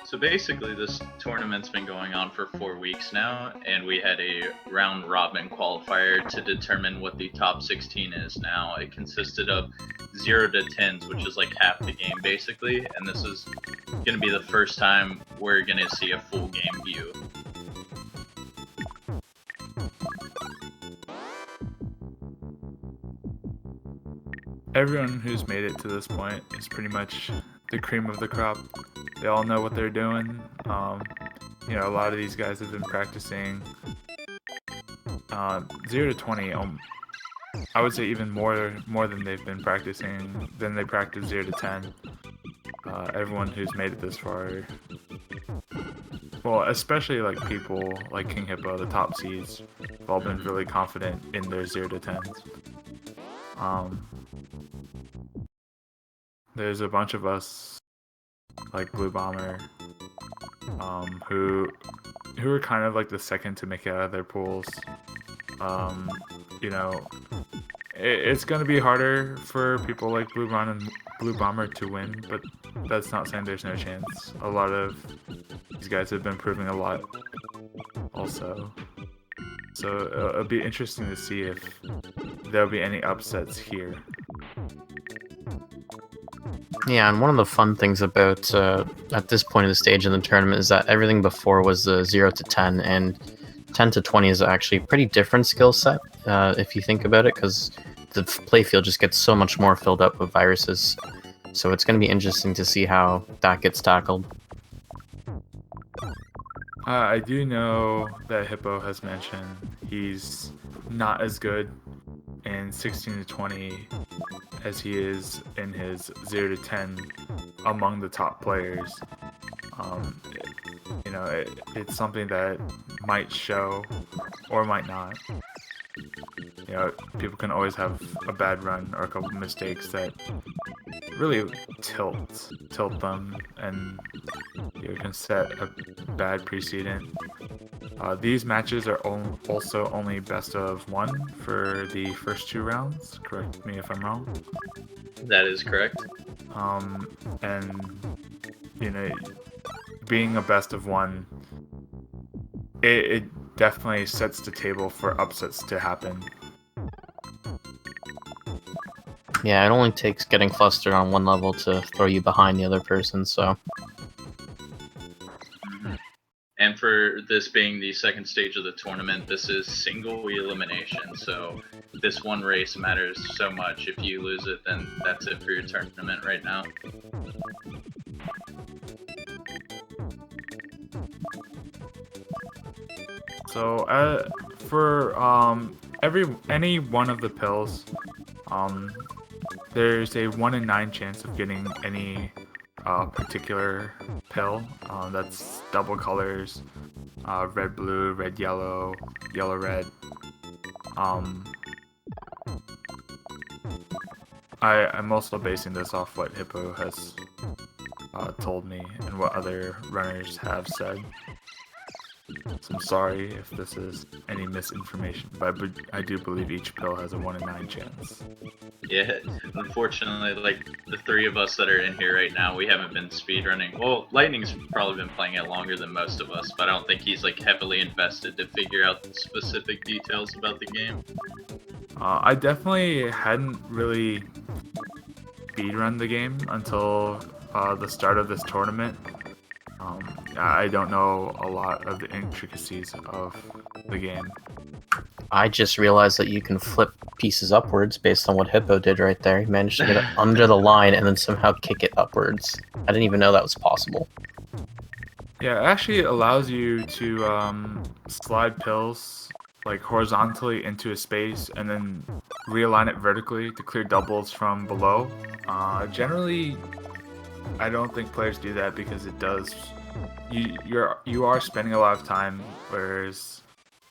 So basically, this tournament's been going on for 4 weeks now, and we had a round robin qualifier to determine what the top 16 is now. It consisted of 0 to 10s, which is like half the game basically, and this is going to be the first time we're going to see a full game view. Everyone who's made it to this point is pretty much the cream of the crop. They all know what they're doing. A lot of these guys have been practicing 0 to 20. I would say even more than they've been practicing than they practice 0 to 10. Everyone who's made it this far, well, especially like people like King Hippo, the top seeds, have all been really confident in their 0 to 10s. There's a bunch of us, like Blue Bomber, who are kind of like the second to make it out of their pools. It's gonna be harder for people like Blue Bomber to win, but that's not saying there's no chance. A lot of these guys have been proving a lot, also. So it'll be interesting to see if there'll be any upsets here. Yeah, and one of the fun things about at this point of the stage in the tournament is that everything before was the 0 to 10, and 10 to 20 is actually a pretty different skill set if you think about it, because the playfield just gets so much more filled up with viruses. So it's going to be interesting to see how that gets tackled. I do know that Hippo has mentioned he's not as good in 16 to 20 as he is in his 0 to 10 among the top players. It's something that might show or might not. People can always have a bad run or a couple of mistakes that really tilt them, and you can set a bad precedent. These matches are also only best of 1 for the first 2 rounds. Correct me if I'm wrong. That is correct. Being a best of 1, it definitely sets the table for upsets to happen. Yeah, it only takes getting flustered on one level to throw you behind the other person, so... And for this being the second stage of the tournament, this is single elimination, so this one race matters so much. If you lose it, then that's it for your tournament right now. So for any one of the pills, there's a 1 in 9 chance of getting any particular pill. That's double colors, red blue, red yellow, yellow red. I'm also basing this off what Hippo has told me and what other runners have said. So I'm sorry if this is any misinformation, but I do believe each pill has a 1 in 9 chance. Yeah, unfortunately, like, the 3 of us that are in here right now, we haven't been speedrunning. Well, Lightning's probably been playing it longer than most of us, but I don't think he's, like, heavily invested to figure out the specific details about the game. I definitely hadn't really speedrun the game until the start of this tournament. I don't know a lot of the intricacies of the game. I just realized that you can flip pieces upwards based on what Hippo did right there. He managed to get it under the line and then somehow kick it upwards. I didn't even know that was possible. Yeah, it actually allows you to slide pills like horizontally into a space and then realign it vertically to clear doubles from below. Generally, I don't think players do that because it does. You are spending a lot of time, whereas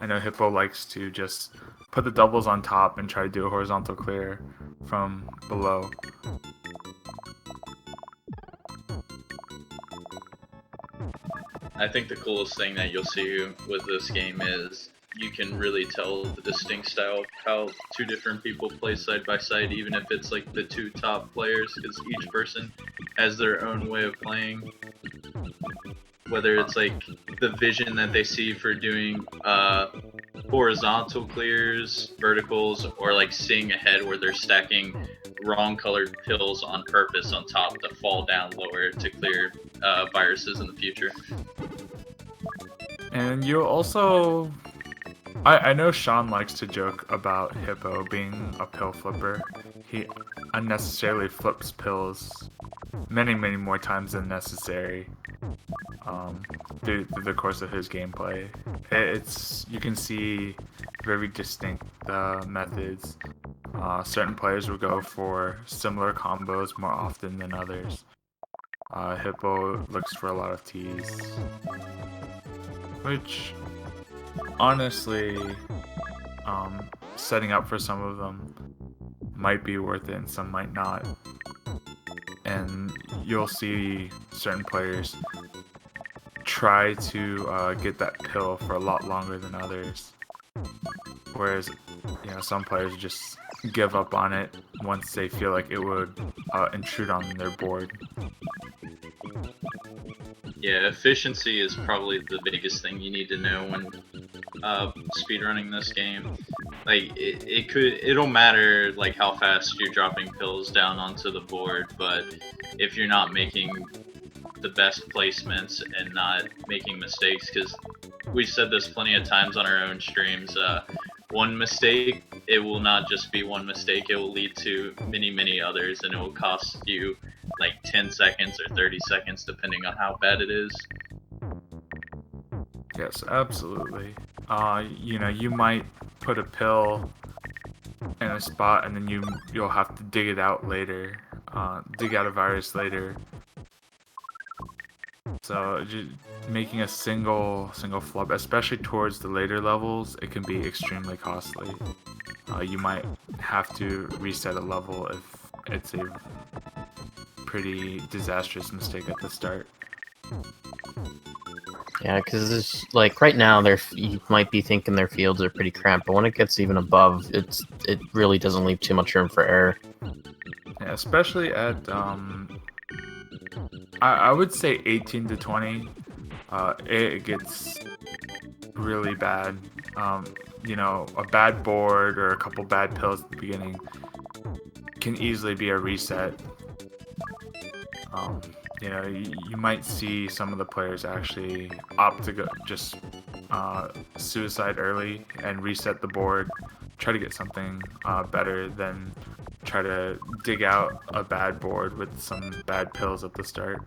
I know Hippo likes to just put the doubles on top and try to do a horizontal clear from below. I think the coolest thing that you'll see with this game is you can really tell the distinct style of how 2 different people play side by side, even if it's like the 2 top players, because each person has their own way of playing. Whether it's like the vision that they see for doing horizontal clears, verticals, or like seeing ahead where they're stacking wrong colored pills on purpose on top to fall down lower to clear viruses in the future. And you also, I know Sean likes to joke about Hippo being a pill flipper. He unnecessarily flips pills many more times than necessary through the course of his gameplay. You can see very distinct methods. Certain players will go for similar combos more often than others. Hippo looks for a lot of T's, which honestly, setting up for some of them might be worth it and some might not. And you'll see certain players try to get that pill for a lot longer than others. Whereas, some players just give up on it once they feel like it would intrude on their board. Yeah, efficiency is probably the biggest thing you need to know when speedrunning this game. Like, it'll matter like how fast you're dropping pills down onto the board, but if you're not making the best placements and not making mistakes, because we've said this plenty of times on our own streams, one mistake, it will not just be one mistake, it will lead to many others, and it will cost you like 10 seconds or 30 seconds depending on how bad it is. Yes, absolutely. You might put a pill in a spot and then you'll have to dig it out later, dig out a virus later. So just making a single flub, especially towards the later levels, it can be extremely costly. You might have to reset a level if it's a pretty disastrous mistake at the start. Yeah, because like right now, you might be thinking their fields are pretty cramped, but when it gets even above, it really doesn't leave too much room for error. Yeah, especially at I would say 18 to 20, it gets really bad. A bad board or a couple bad pills at the beginning can easily be a reset. You might see some of the players actually opt to go just suicide early and reset the board, try to get something better than try to dig out a bad board with some bad pills at the start.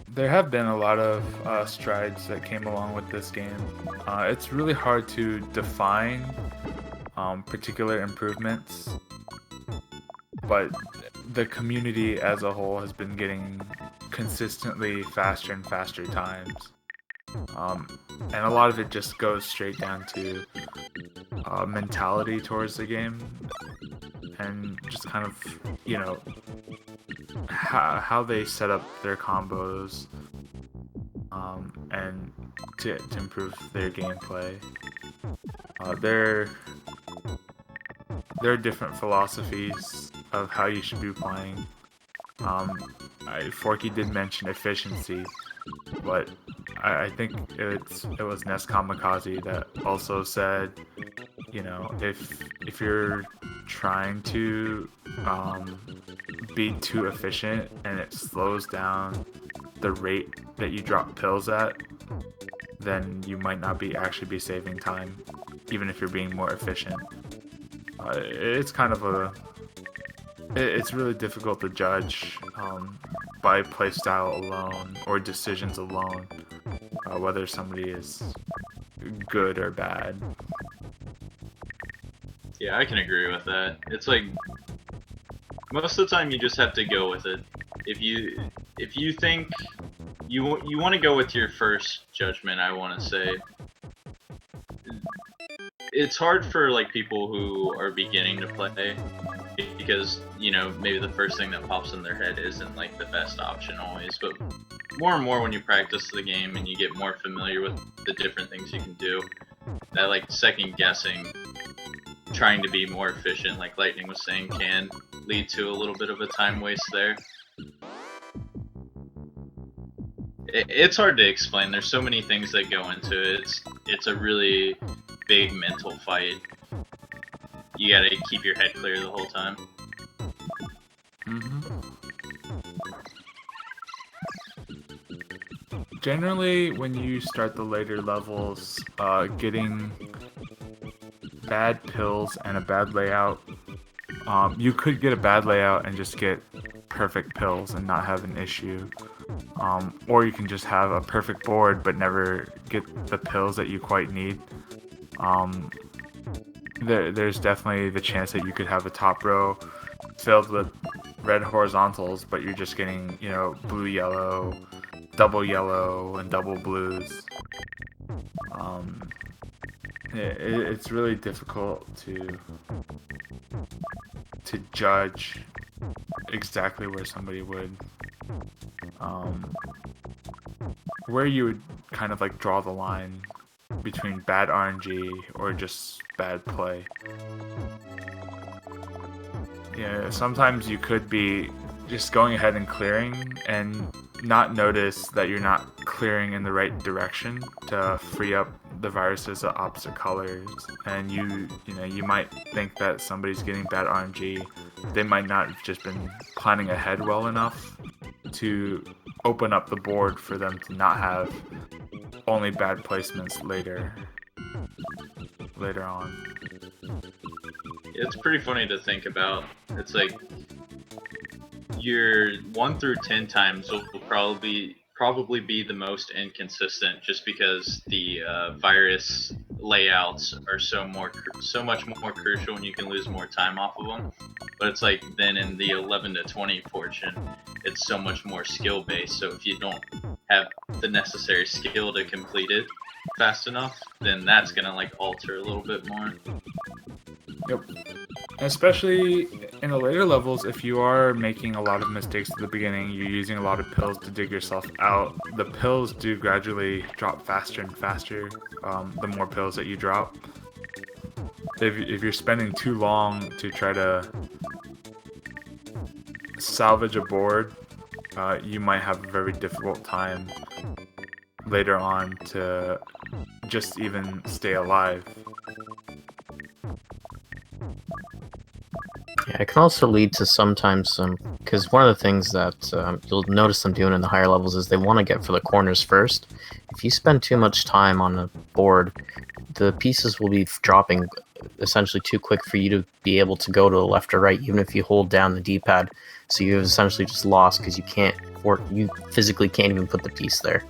There have been a lot of strides that came along with this game. It's really hard to define particular improvements, but the community as a whole has been getting consistently faster and faster times. And a lot of it just goes straight down to mentality towards the game and just kind of, how they set up their combos and to improve their gameplay. There are different philosophies of how you should be playing. Forky did mention efficiency, but I think it was Nest Kamikaze that also said, if you're trying to be too efficient and it slows down the rate that you drop pills at, then you might not actually be saving time, even if you're being more efficient. It's kind of it's really difficult to judge by playstyle alone or decisions alone whether somebody is good or bad. Yeah, I can agree with that. It's like most of the time you just have to go with it. If you think you want to go with your first judgment, I want to say it's hard for like people who are beginning to play because maybe the first thing that pops in their head isn't like the best option always, but more and more when you practice the game and you get more familiar with the different things you can do, that like second guessing, trying to be more efficient, like Lightning was saying, can lead to a little bit of a time waste there. It's hard to explain. There's so many things that go into it. It's a really big mental fight. You gotta keep your head clear the whole time. Generally, when you start the later levels, getting bad pills and a bad layout, you could get a bad layout and just get perfect pills and not have an issue. Or you can just have a perfect board but never get the pills that you quite need. There's definitely the chance that you could have a top row filled with red horizontals, but you're just getting, you know, blue, yellow, and double blues. It's really difficult to judge exactly where somebody would, where you would kind of like draw the line between bad RNG or just bad play. Yeah, sometimes you could be just going ahead and clearing and not notice that you're not clearing in the right direction to free up the viruses of opposite colors, and you might think that somebody's getting bad RNG. They might not have just been planning ahead well enough to open up the board for them to not have only bad placements later on. It's pretty funny to think about. It's like your 1 through 10 times will probably be the most inconsistent, just because the virus layouts are so much more crucial, and you can lose more time off of them. But it's like then in the 11 to 20 portion, it's so much more skill based. So if you don't have the necessary skill to complete it fast enough, then that's gonna like alter a little bit more. Yep. Especially in the later levels, if you are making a lot of mistakes at the beginning, you're using a lot of pills to dig yourself out, the pills do gradually drop faster and faster, the more pills that you drop. If you're spending too long to try to salvage a board, you might have a very difficult time later on to just even stay alive. Yeah, it can also lead to sometimes because one of the things that you'll notice them doing in the higher levels is they want to get for the corners first. If you spend too much time on a board, the pieces will be dropping essentially too quick for you to be able to go to the left or right, even if you hold down the D-pad. So you've essentially just lost because you physically can't even put the piece there.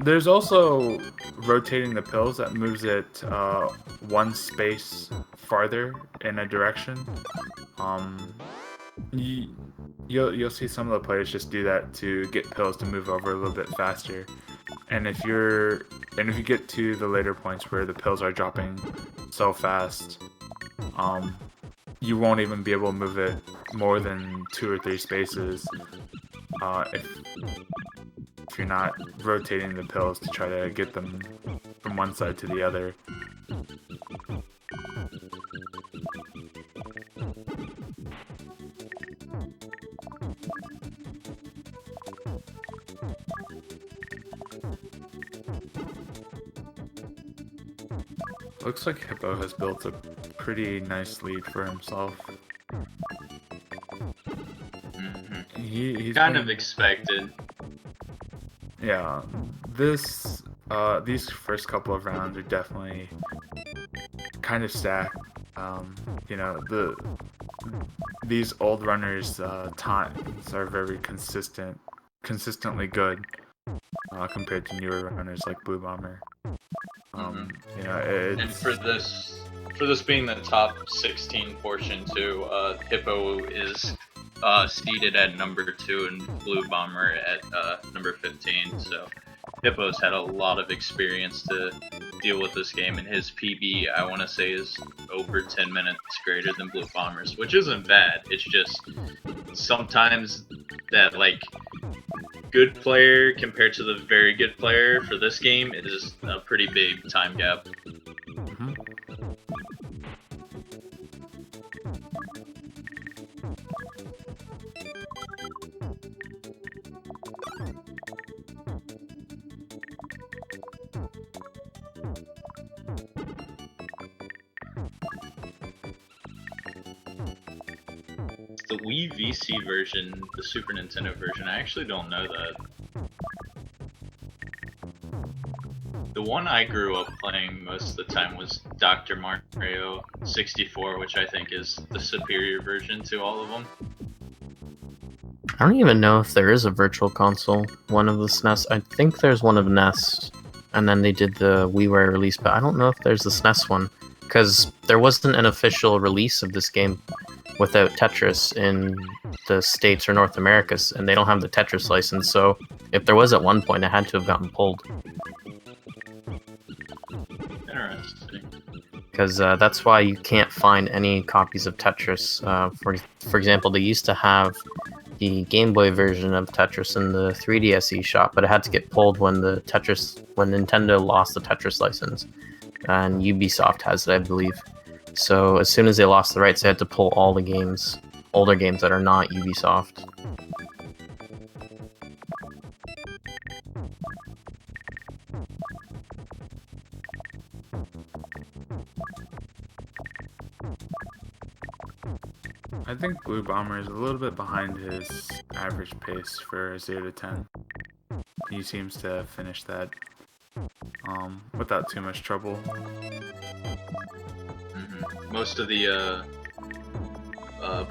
There's also rotating the pills that moves it one space farther in a direction. You'll see some of the players just do that to get pills to move over a little bit faster. And if you get to the later points where the pills are dropping so fast, you won't even be able to move it more than 2 or 3 spaces if you're not rotating the pills to try to get them from one side to the other. Looks like Hippo has built a pretty nice lead for himself. He's kind of expected. Yeah, these first couple of rounds are definitely kind of stacked. These old runners' times are very consistently good compared to newer runners like Blue Bomber. And for this being the top 16 portion too, Hippo is seated at number 2 and Blue Bomber at number 15. So Hippo's had a lot of experience to deal with this game, and his PB, I want to say, is over 10 minutes greater than Blue Bomber's, which isn't bad. It's just sometimes that like good player compared to the very good player for this game, it is a pretty big time gap. Mhm. The Wii VC version, the Super Nintendo version, I actually don't know that. The one I grew up playing most of the time was Dr. Mario 64, which I think is the superior version to all of them. I don't even know if there is a virtual console one of the SNES. I think there's one of NES, and then they did the WiiWare release, but I don't know if there's the SNES one, because there wasn't an official release of this game without Tetris in the States or North America, and they don't have the Tetris license, so if there was at one point, it had to have gotten pulled. Interesting. Because that's why you can't find any copies of Tetris. For example, they used to have the Game Boy version of Tetris in the 3DSe shop, but it had to get pulled when Nintendo lost the Tetris license, and Ubisoft has it, I believe. So as soon as they lost the rights, they had to pull all the games, older games that are not Ubisoft. I think Blue Bomber is a little bit behind his average pace for 0 to 10. He seems to finish that without too much trouble. Most of the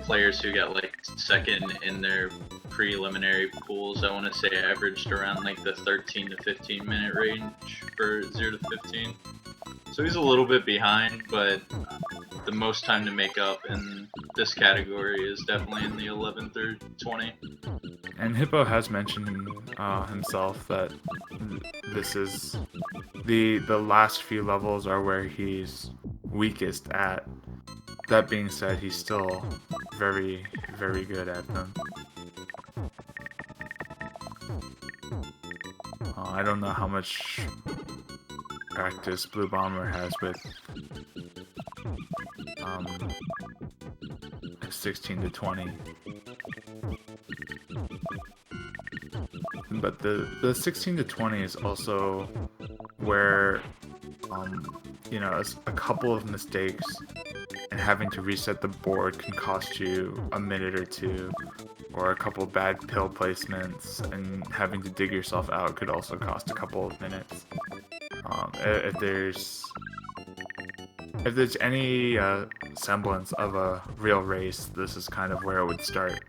players who got like second in their preliminary pools, I want to say averaged around like the 13 to 15 minute range for 0 to 15. So he's a little bit behind, but the most time to make up in this category is definitely in the 11 through 20. And Hippo has mentioned himself that this is the last few levels are where he's weakest at. That being said, he's still very, very good at them. I don't know how much practice Blue Bomber has with 16 to 20. But the 16 to 20 is also where, you know, a couple of mistakes and having to reset the board can cost you a minute or two, or a couple bad pill placements and having to dig yourself out could also cost a couple of minutes. If there's any semblance of a real race, this is kind of where it would start.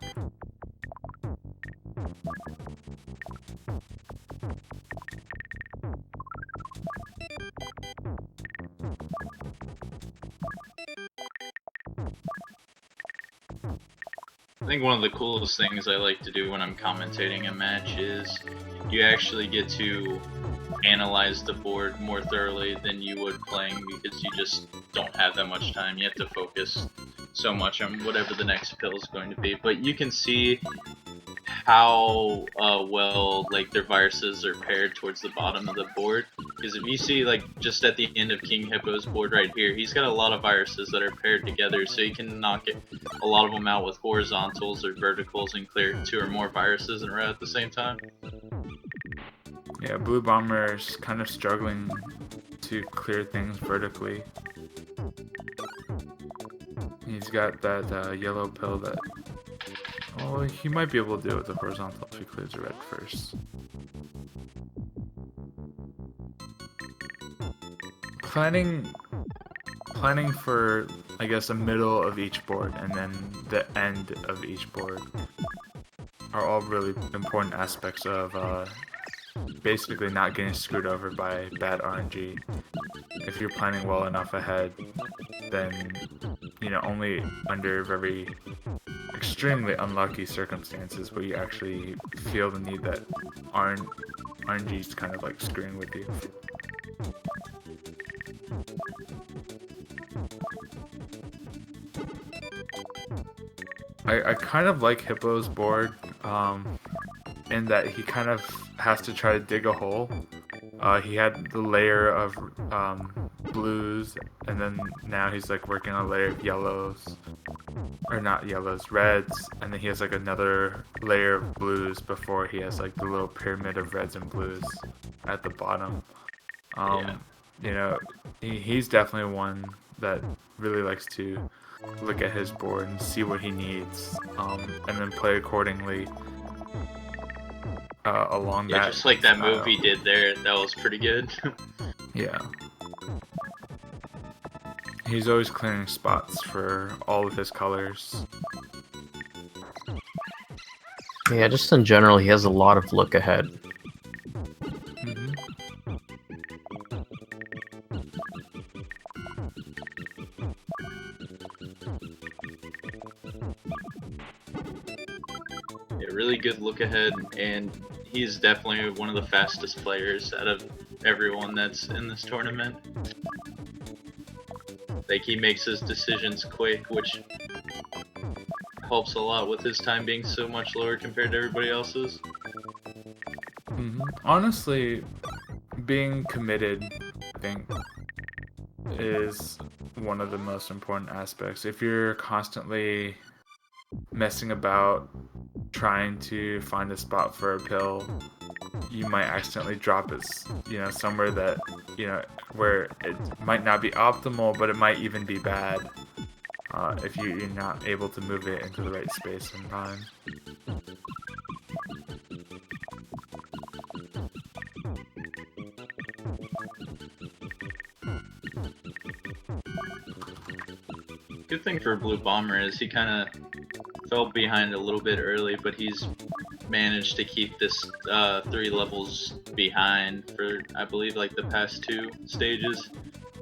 I think one of the coolest things I like to do when I'm commentating a match is you actually get to analyze the board more thoroughly than you would playing, because you just don't have that much time. You have to focus so much on whatever the next pill is going to be. But you can see how well like their viruses are paired towards the bottom of the board. Because if you see like just at the end of King Hippo's board right here, he's got a lot of viruses that are paired together, so you can knock a lot of them out with horizontals or verticals and clear 2 or more viruses in a row at the same time. Yeah, Blue Bomber's kind of struggling to clear things vertically. He's got that yellow pill that... Oh, he might be able to do it with the horizontal if he clears the red first. Planning for, I guess, the middle of each board and then the end of each board are all really important aspects of basically not getting screwed over by bad RNG. If you're planning well enough ahead, then, you know, only under very extremely unlucky circumstances where you actually feel the need that RNG is kind of like screwing with you. I kind of like Hippo's board. in that he kind of has to try to dig a hole. He had the layer of blues, and then now he's like working on a layer of yellows, or not yellows, reds, and then he has like another layer of blues before he has like the little pyramid of reds and blues at the bottom. Yeah. You know, he's definitely one that really likes to look at his board and see what he needs, and then play accordingly along Yeah, that. just like that style. move he did there, that was pretty good. Yeah. He's always clearing spots for all of his colors. Yeah, just in general, he has a lot of look ahead. Mhm. Yeah, really good look ahead, and he's definitely one of the fastest players out of everyone that's in this tournament. Like, he makes his decisions quick, which helps a lot with his time being so much lower compared to everybody else's. Honestly, being committed, I think, is one of the most important aspects. If you're constantly messing about trying to find a spot for a pill, you might accidentally drop it, somewhere that, where it might not be optimal, but it might even be bad if you're not able to move it into the right space and time. Good thing for Blue Bomber is he kind of fell behind a little bit early, but he's managed to keep this 3 levels behind for, I believe, like the past 2 stages.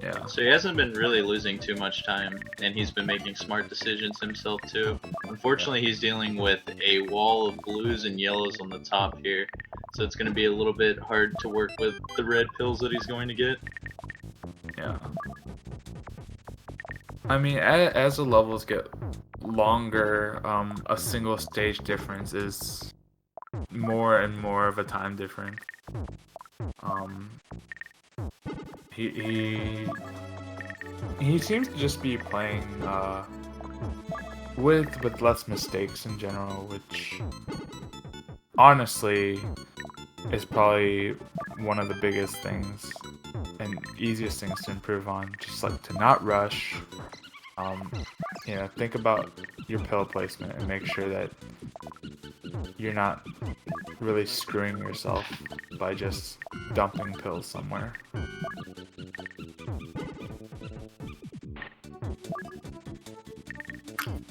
Yeah. So he hasn't been really losing too much time, and he's been making smart decisions himself too. Unfortunately, he's dealing with a wall of blues and yellows on the top here, so it's going to be a little bit hard to work with the red pills that he's going to get. Yeah. I mean, as the levels get longer, a single stage difference is more and more of a time difference. He seems to just be playing with less mistakes in general, which honestly is probably one of the biggest things and easiest things to improve on. Just like to not rush. Think about your pill placement and make sure that you're not really screwing yourself by just dumping pills somewhere.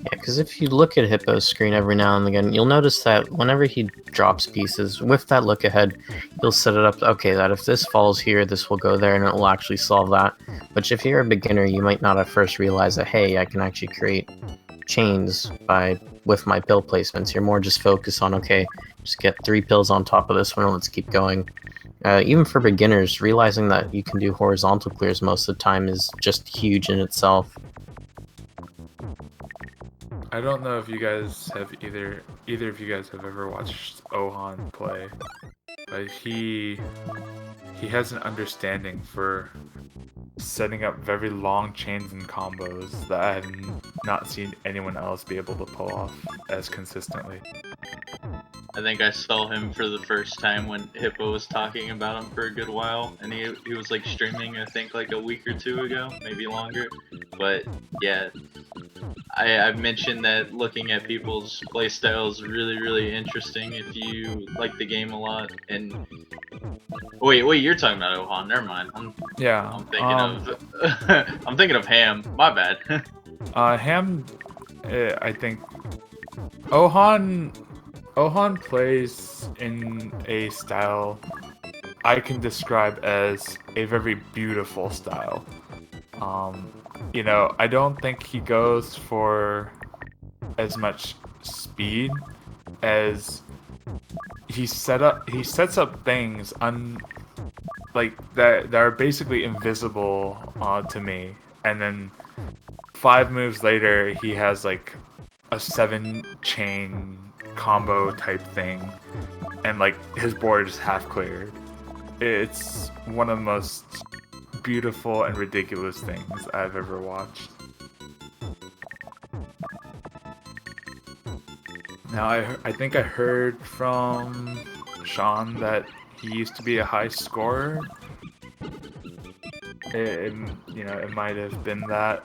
Yeah, because if you look at Hippo's screen every now and again, you'll notice that whenever he drops pieces, with that look ahead, he'll set it up, okay, that if this falls here, this will go there, and it will actually solve that. But if you're a beginner, you might not at first realize that, hey, I can actually create chains with my pill placements. You're more just focused on, okay, just get 3 pills on top of this one, and let's keep going. Even for beginners, realizing that you can do horizontal clears most of the time is just huge in itself. I don't know if you guys have either of you guys have ever watched Ohan play, but he has an understanding for setting up very long chains and combos that I have not seen anyone else be able to pull off as consistently. I think I saw him for the first time when Hippo was talking about him for a good while, and he was like streaming, I think, like a week or 2 ago, maybe longer. But yeah, I've mentioned that looking at people's playstyle is really, really interesting if you like the game a lot. And wait, you're talking about Ohan? Never mind. I'm thinking I'm thinking of Ham. My bad. Ham, I think Ohan plays in a style I can describe as a very beautiful style. I don't think he goes for as much speed as he sets up things that are basically invisible to me, and then 5 moves later he has like a 7 chain combo type thing and like his board is half cleared. It's one of the most beautiful and ridiculous things I've ever watched. Now I think I heard from Sean that he used to be a high scorer. It might have been that.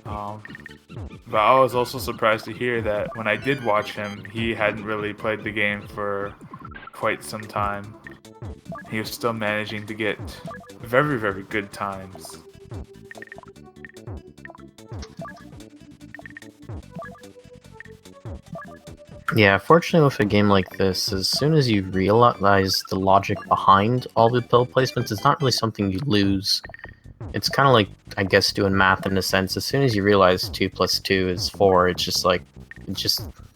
But I was also surprised to hear that when I did watch him, he hadn't really played the game for quite some time. He was still managing to get very, very good times. Yeah, fortunately with a game like this, as soon as you realize the logic behind all the pill placements, it's not really something you lose. It's kind of like, I guess, doing math in a sense. As soon as you realize 2 plus 2 is 4, it's just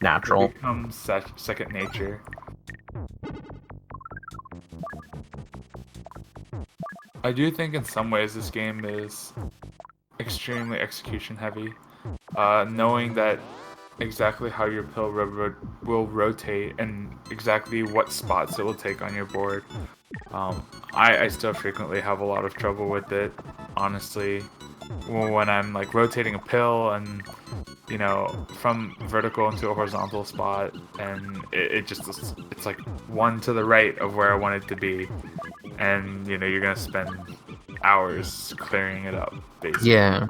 natural. It becomes second nature. I do think in some ways this game is extremely execution heavy. Knowing that exactly how your pill will rotate and exactly what spots it will take on your board. I still frequently have a lot of trouble with it, honestly. When I'm like rotating a pill and, from vertical into a horizontal spot, and it's like one to the right of where I want it to be, and you're gonna spend hours clearing it up, basically. Yeah.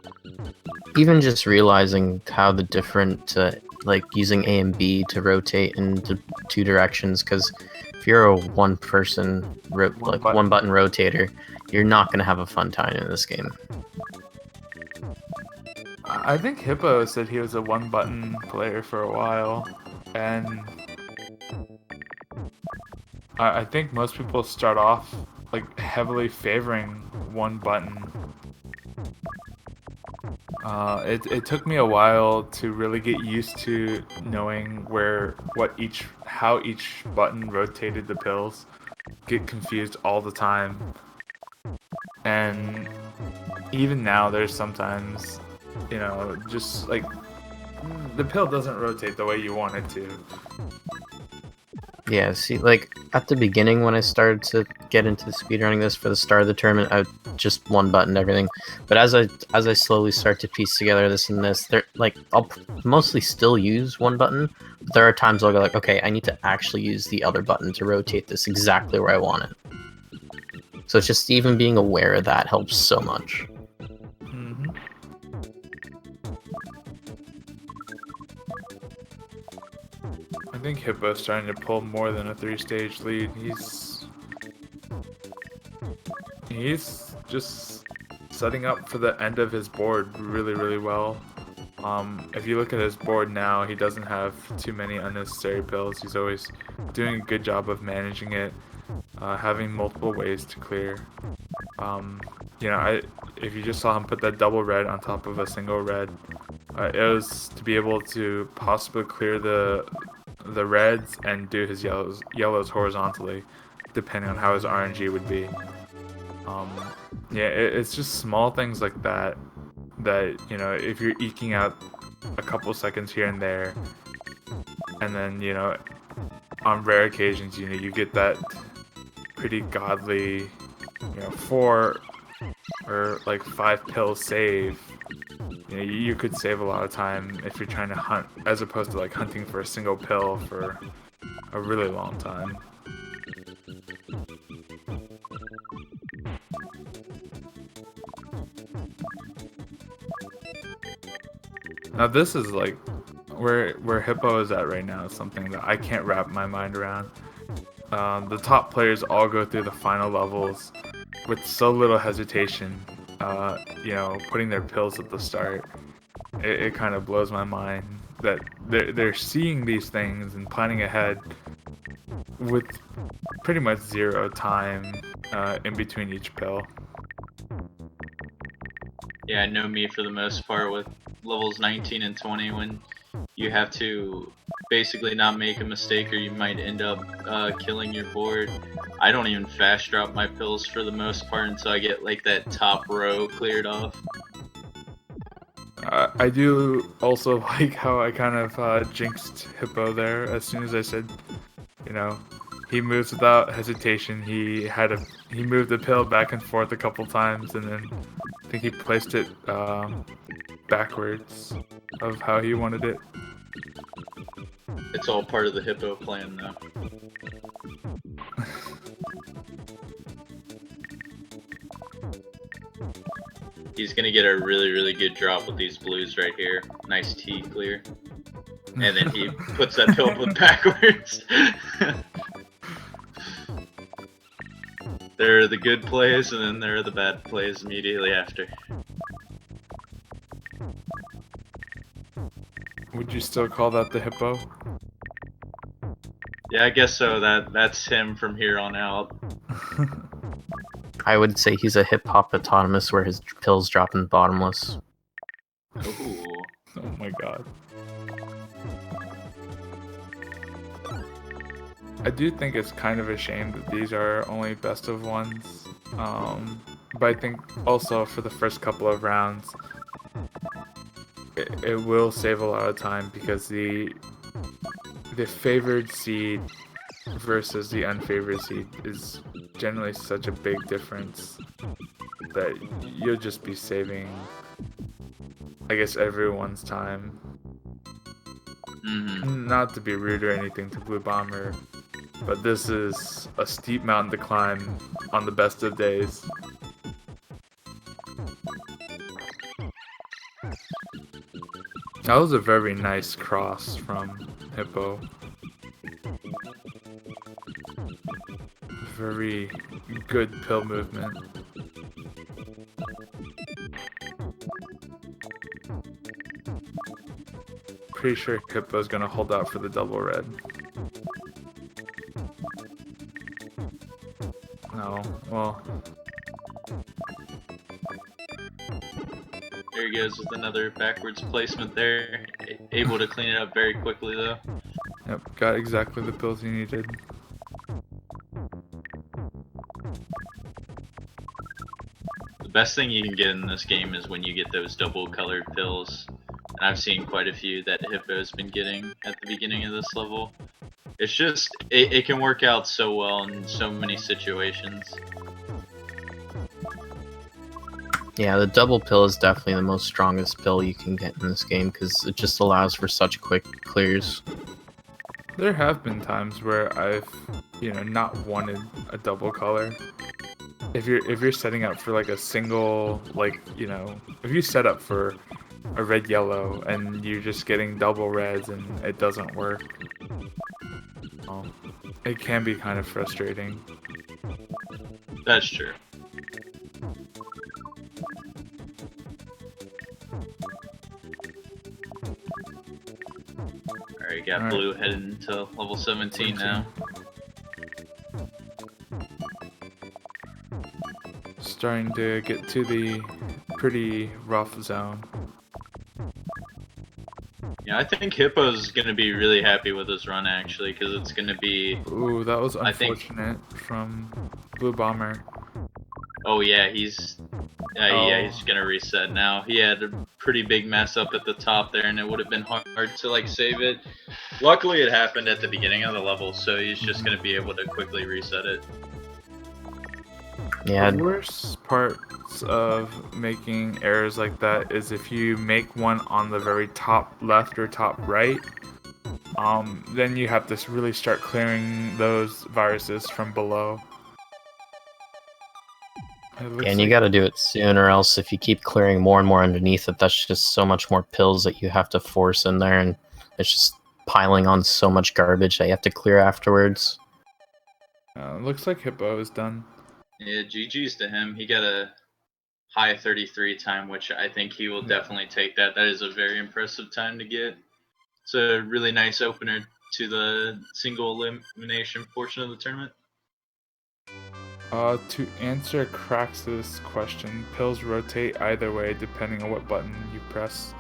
Even just realizing how the different, like using A and B to rotate into 2 directions, because if you're a one button rotator, you're not going to have a fun time in this game. I think Hippo said he was a one-button player for a while, and I think most people start off like heavily favoring one button. It took me a while to really get used to knowing how each button rotated the pills. Get confused all the time, and even now there's sometimes, just like the pill doesn't rotate the way you want it to. Yeah, see, like, at the beginning when I started to get into speedrunning this for the start of the tournament, I just one button everything. But as I slowly start to piece together this and this, I'll mostly still use one button, but there are times I'll go like, okay, I need to actually use the other button to rotate this exactly where I want it. So it's just even being aware of that helps so much. I think Hippo's starting to pull more than a 3-stage lead. He's just setting up for the end of his board really, really well. If you look at his board now, he doesn't have too many unnecessary pills. He's always doing a good job of managing it, having multiple ways to clear. If you just saw him put that double red on top of a single red, it was to be able to possibly clear the reds and do his yellows horizontally, depending on how his RNG would be. It's just small things like that if you're eking out a couple seconds here and there, and then on rare occasions you get that pretty godly 4 or like 5 pill save. You could save a lot of time if you're trying to hunt, as opposed to like hunting for a single pill for a really long time. Now this is like where Hippo is at right now is something that I can't wrap my mind around. The top players all go through the final levels with so little hesitation, putting their pills at the start. It kind of blows my mind that they're seeing these things and planning ahead with pretty much zero time in between each pill. Yeah, I know me for the most part with levels 19 and 20, when you have to basically not make a mistake or you might end up killing your board. I don't even fast drop my pills for the most part until I get like that top row cleared off. I do also like how I kind of jinxed Hippo there as soon as I said, He moves without hesitation. He moved the pill back and forth a couple times, and then I think he placed it backwards of how he wanted it. It's all part of the hippo plan, though. He's gonna get a really, really good drop with these blues right here. Nice T clear. And then he puts that pill backwards. There are the good plays, and then there are the bad plays immediately after. Would you still call that the hippo? Yeah, I guess so. That's him from here on out. I would say he's a hip-hop autonomous where his pills drop in bottomless. Ooh. Oh my god. I do think it's kind of a shame that these are only best of ones. But I think also for the first couple of rounds, it will save a lot of time because the favored seed versus the unfavored seed is generally such a big difference that you'll just be saving, I guess, everyone's time. Not to be rude or anything to Blue Bomber, but this is a steep mountain to climb on the best of days. That was a very nice cross from Hippo. Very good pill movement. Pretty sure Hippo's gonna hold out for the double red. No, well. There he goes with another backwards placement there. Able to clean it up very quickly though. Yep, got exactly the pills he needed. The best thing you can get in this game is when you get those double colored pills. And I've seen quite a few that Hippo's been getting at the beginning of this level. It's just, it can work out so well in so many situations. Yeah, the double pill is definitely the most strongest pill you can get in this game because it just allows for such quick clears. There have been times where I've, not wanted a double color. If you're setting up for like a single, if you set up for a red yellow and you're just getting double reds and it doesn't work, it can be kind of frustrating. That's true. Alright, got All blue heading into level 17 now. Starting to get to the pretty rough zone. Yeah, I think Hippo's gonna be really happy with this run actually, because it's gonna be. Ooh, that was I think- unfortunate from Blue Bomber. Oh yeah, he's gonna reset now. He had a pretty big mess up at the top there, and it would have been hard to save it. Luckily, it happened at the beginning of the level, so he's just gonna be able to quickly reset it. Yeah, The worst parts of making errors like that is if you make one on the very top left or top right, then you have to really start clearing those viruses from below. and you gotta do it soon, or else if you keep clearing more and more underneath it, that's just so much more pills that you have to force in there, and it's just piling on so much garbage that you have to clear afterwards. Looks like Hippo is done. Yeah, GG's to him. He got a high 33 time, which I think he will definitely take that. That is a very impressive time to get. It's a really nice opener to the single elimination portion of the tournament. To answer Crax's question, pills rotate either way depending on what button you press.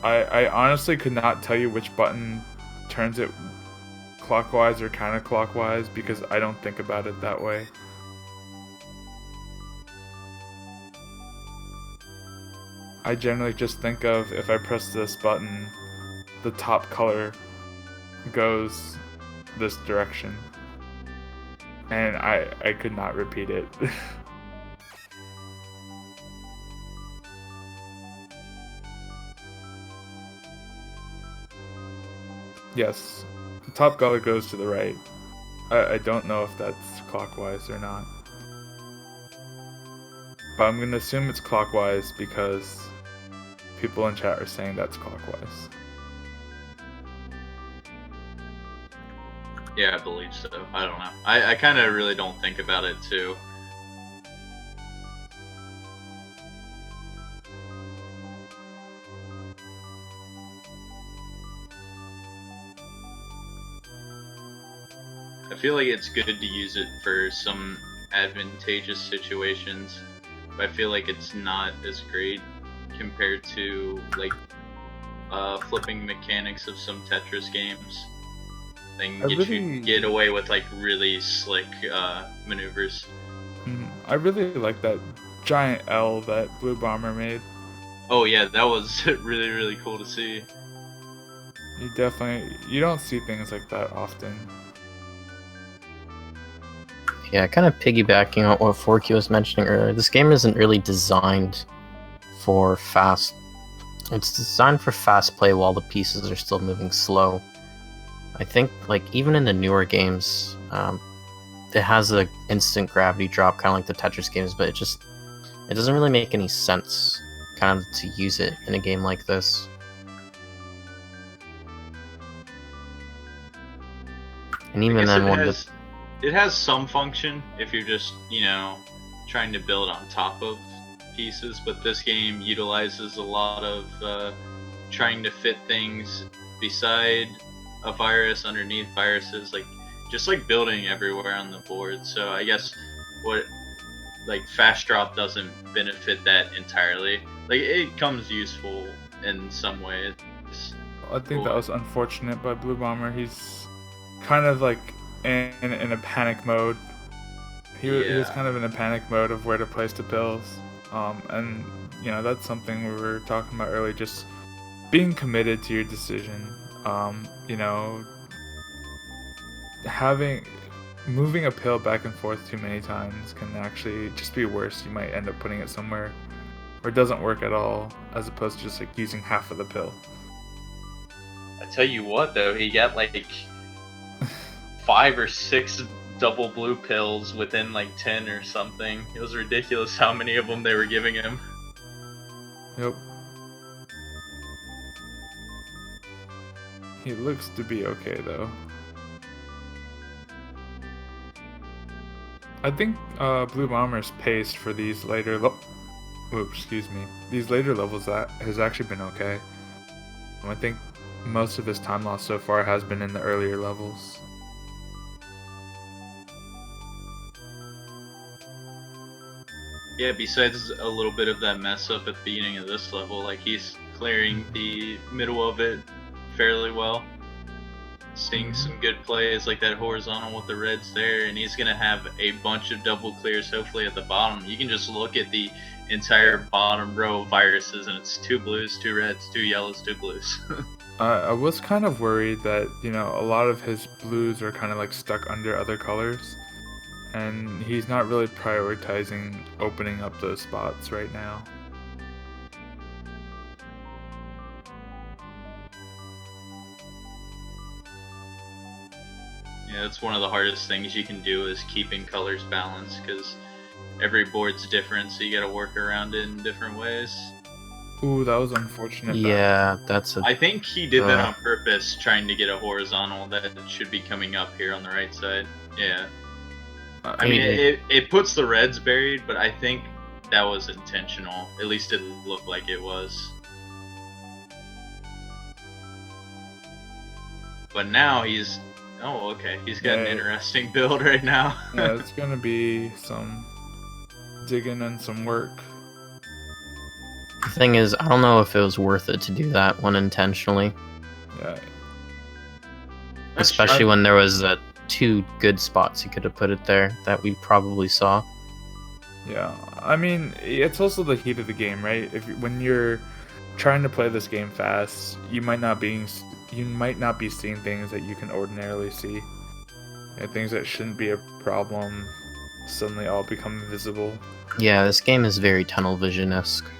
I honestly could not tell you which button turns it clockwise or counterclockwise because I don't think about it that way. I generally just think of if I press this button, the top color goes this direction, and I could not repeat it. Yes, the top gully goes to the right. I don't know if that's clockwise or not, but I'm gonna assume it's clockwise because people in chat are saying that's clockwise. Yeah, I believe so. I don't know. I kind of really don't think about it too. I feel like it's good to use it for some advantageous situations, but I feel like it's not as great compared to like flipping mechanics of some Tetris games. They can get you get away with like really slick maneuvers. I really like that giant L that Blue Bomber made. Oh yeah, that was really cool to see. You don't see things like that often. Yeah, kind of piggybacking on what Forky was mentioning earlier, this game isn't really designed for fast. It's designed for fast play while the pieces are still moving slow. I think, like, even in the newer games, it has an instant gravity drop, kind of like the Tetris games, but it doesn't really make any sense, kind of, to use it in a game like this. And even then, it has some function if you're just, trying to build on top of pieces, but this game utilizes a lot of trying to fit things beside a virus, underneath viruses, just building everywhere on the board. So I guess fast drop doesn't benefit that entirely. It comes useful in some ways. I think that was unfortunate by Blue Bomber. He's kind of in a panic mode. He was kind of in a panic mode of where to place the pills. And that's something we were talking about earlier, just being committed to your decision. Moving a pill back and forth too many times can actually just be worse. You might end up putting it somewhere where it doesn't work at all, as opposed to just using half of the pill. I tell you what, though, he got 5 or 6 double blue pills within 10 or something. It was ridiculous how many of them they were giving him. Yep. He looks to be okay, though. I think Blue Bomber's pace for these later these later levels that has actually been okay. I think most of his time loss so far has been in the earlier levels. Yeah, besides a little bit of that mess up at the beginning of this level, he's clearing the middle of it fairly well. Seeing some good plays like that horizontal with the reds there, and he's gonna have a bunch of double clears hopefully at the bottom. You can just look at the entire bottom row of viruses, and it's 2 blues, 2 reds, 2 yellows, 2 blues. I was kind of worried that a lot of his blues are kind of stuck under other colors, and he's not really prioritizing opening up those spots right now. Yeah, that's one of the hardest things you can do is keeping colors balanced, because every board's different, so you gotta work around it in different ways. Ooh, that was unfortunate. Yeah, I think he did that on purpose, trying to get a horizontal that should be coming up here on the right side. Yeah. I mean, it puts the reds buried, but I think that was intentional. At least it looked like it was. But now he's... Oh, okay. He's got an interesting build right now. Yeah, it's gonna be some digging and some work. The thing is, I don't know if it was worth it to do that unintentionally. Yeah. Especially when there was 2 good spots you could have put it there that we probably saw. Yeah, I mean, it's also the heat of the game, right? When you're trying to play this game fast, you might not be you might not be seeing things that you can ordinarily see. Things that shouldn't be a problem suddenly all become visible. Yeah, this game is very tunnel vision-esque.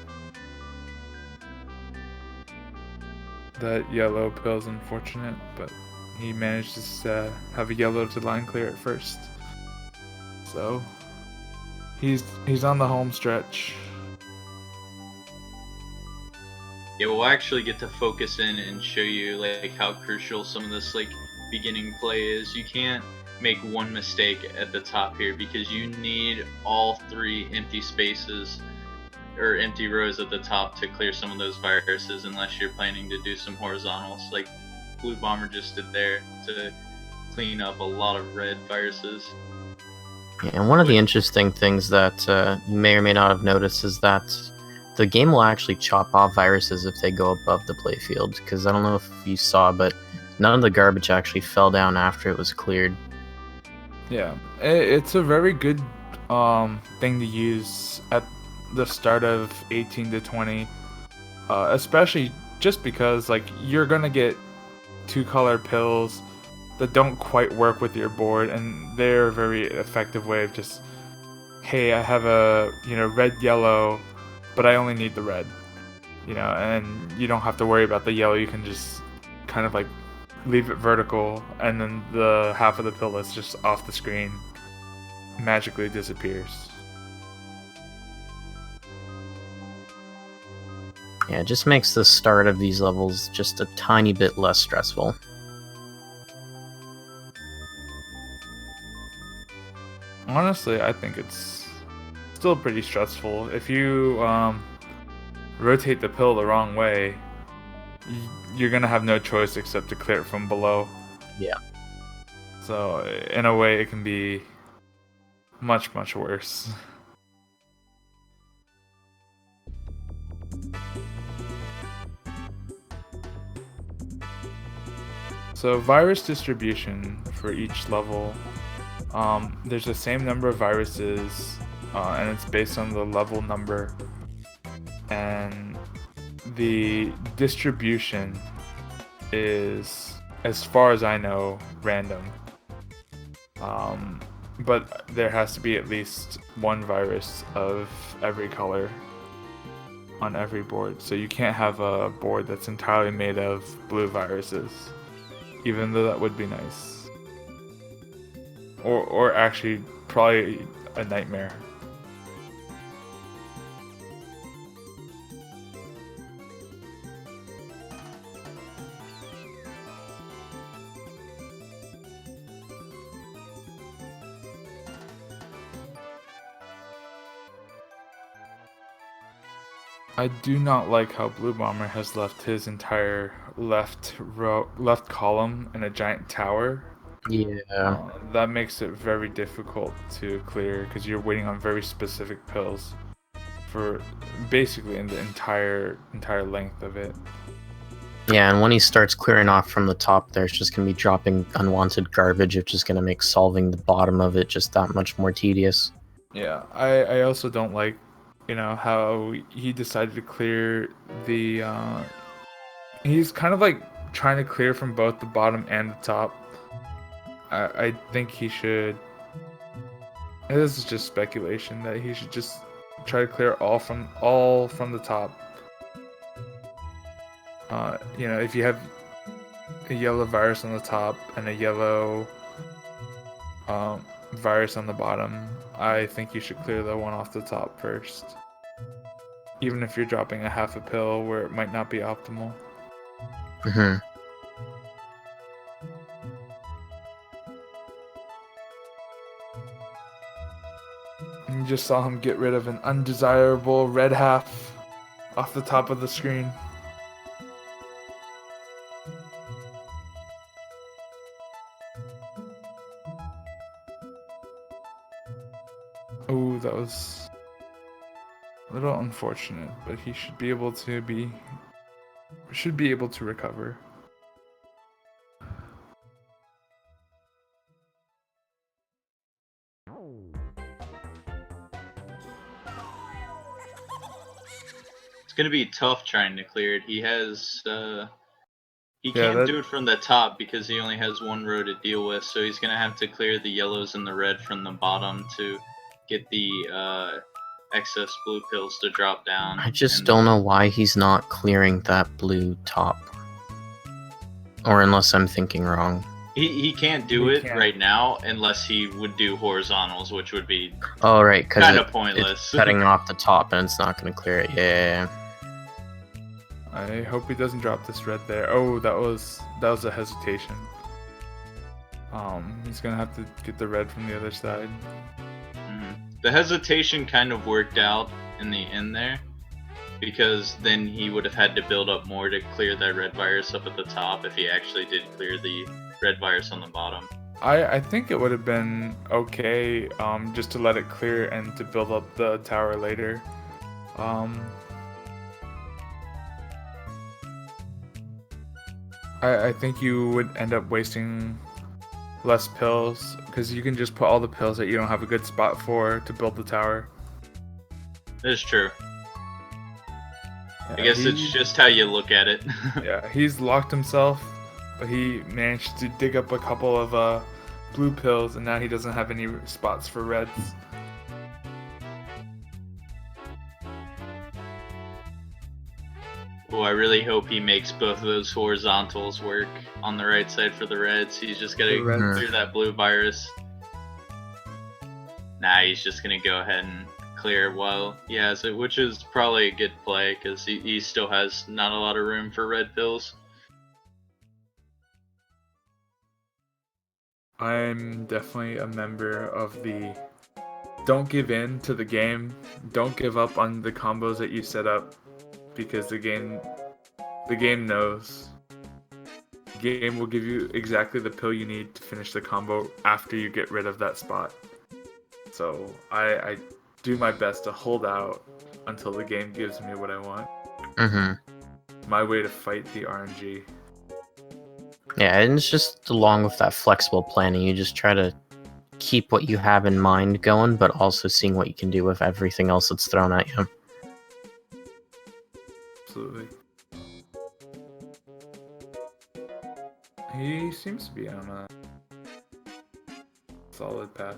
That yellow pill is unfortunate, but he managed to have a yellow to line clear at first. So he's on the home stretch. Yeah, we'll actually get to focus in and show you like how crucial some of this like beginning play is. You can't make one mistake at the top here because you need all 3 empty spaces or empty rows at the top to clear some of those viruses, unless you're planning to do some horizontals like Blue Bomber just did there to clean up a lot of red viruses. Yeah, and one of the interesting things that you may or may not have noticed is that the game will actually chop off viruses if they go above the playfield, because I don't know if you saw, but none of the garbage actually fell down after it was cleared. Yeah, it's a very good thing to use at the start of 18 to 20, especially just because like you're gonna get 2-color pills that don't quite work with your board, and they're a very effective way of just, hey, I have a red yellow, but I only need the red, and you don't have to worry about the yellow. You can just kind of like leave it vertical, and then the half of the pill that's just off the screen magically disappears. Yeah, it just makes the start of these levels just a tiny bit less stressful. Honestly, I think it's still pretty stressful. If you rotate the pill the wrong way, you're gonna have no choice except to clear it from below. Yeah. So in a way, it can be much worse. So virus distribution for each level. There's the same number of viruses, and it's based on the level number. And the distribution is, as far as I know, random. But there has to be at least one virus of every color on every board. So you can't have a board that's entirely made of blue viruses, even though that would be nice. Or actually, probably a nightmare. I do not like how Blue Bomber has left his entire left column in a giant tower. Yeah. That makes it very difficult to clear because you're waiting on very specific pills for basically in the entire length of it. Yeah, and when he starts clearing off from the top, there's just going to be dropping unwanted garbage, which is going to make solving the bottom of it just that much more tedious. Yeah, I also don't like, how he decided to clear the, he's kind of like trying to clear from both the bottom and the top. I think he should, and this is just speculation, that he should just try to clear all from the top. If you have a yellow virus on the top and a yellow virus on the bottom, I think you should clear the one off the top first. Even if you're dropping a half a pill where it might not be optimal. Mm-hmm. You just saw him get rid of an undesirable red half off the top of the screen. Oh, that was a little unfortunate, but he should be able to recover. It's gonna be tough trying to clear it. He has He Yeah, can't do it from the top because he only has one row to deal with, so he's gonna have to clear the yellows and the red from the bottom to get the excess blue pills to drop down. I just don't know why he's not clearing that blue top. Or unless I'm thinking wrong. He can't do He it can't. right now unless he would do horizontals, which would be Oh, right, because kind of pointless. it's cutting off the top and it's not going to clear it. Yeah. I hope he doesn't drop this red there. Oh, that was a hesitation. He's gonna have to get the red from the other side. The hesitation kind of worked out in the end there, because then he would have had to build up more to clear that red virus up at the top if he actually did clear the red virus on the bottom. I think it would have been okay just to let it clear and to build up the tower later. I think you would end up wasting less pills because you can just put all the pills that you don't have a good spot for to build the tower. That's true. Yeah, I guess it's just how you look at it. Yeah, he's locked himself, but he managed to dig up a couple of blue pills, and now he doesn't have any spots for reds. Oh, I really hope he makes both of those horizontals work on the right side for the reds. He's just gotta clear that blue virus. Nah, he's just gonna go ahead and clear while he has it, which is probably a good play because he still has not a lot of room for red pills. I'm definitely a member of the don't give in to the game, don't give up on the combos that you set up, because the game knows. The game will give you exactly the pill you need to finish the combo after you get rid of that spot. So I do my best to hold out until the game gives me what I want. My way to fight the RNG. Yeah, and it's just along with that flexible planning, you just try to keep what you have in mind going, but also seeing what you can do with everything else that's thrown at you. Absolutely. He seems to be on a solid path.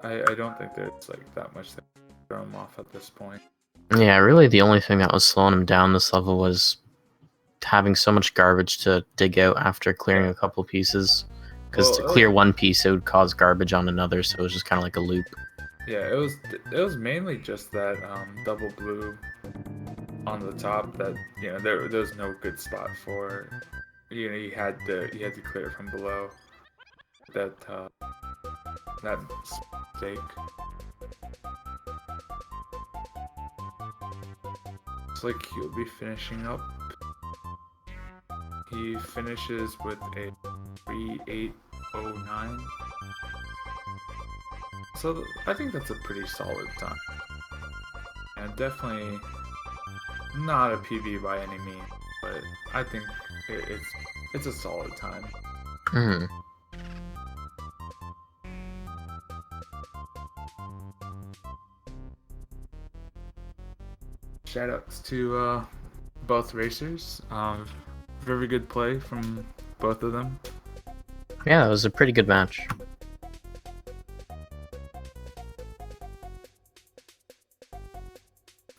I don't think there's like that much that can throw him off at this point. Yeah, really the only thing that was slowing him down this level was having so much garbage to dig out after clearing a couple pieces. Because to clear one piece, it would cause garbage on another, so it was just kind of like a loop. Yeah, it was mainly just that double blue on the top that there was no good spot for. You had to clear it from below. That mistake. Looks like he'll be finishing up. He finishes with a 3:8:09. So I think that's a pretty solid time. And definitely not a PB by any means, but I think it's a solid time. Shoutouts to both racers. Very good play from both of them. Yeah, it was a pretty good match.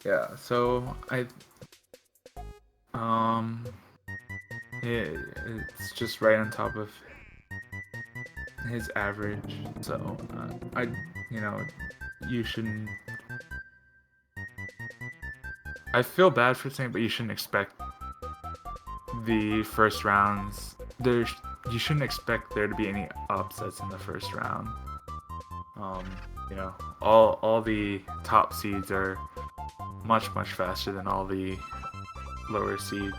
Yeah, so it's just right on top of his average. So you shouldn't. I feel bad for saying, but you shouldn't expect the first rounds. You shouldn't expect there to be any upsets in the first round. All the top seeds are much faster than all the lower seeds.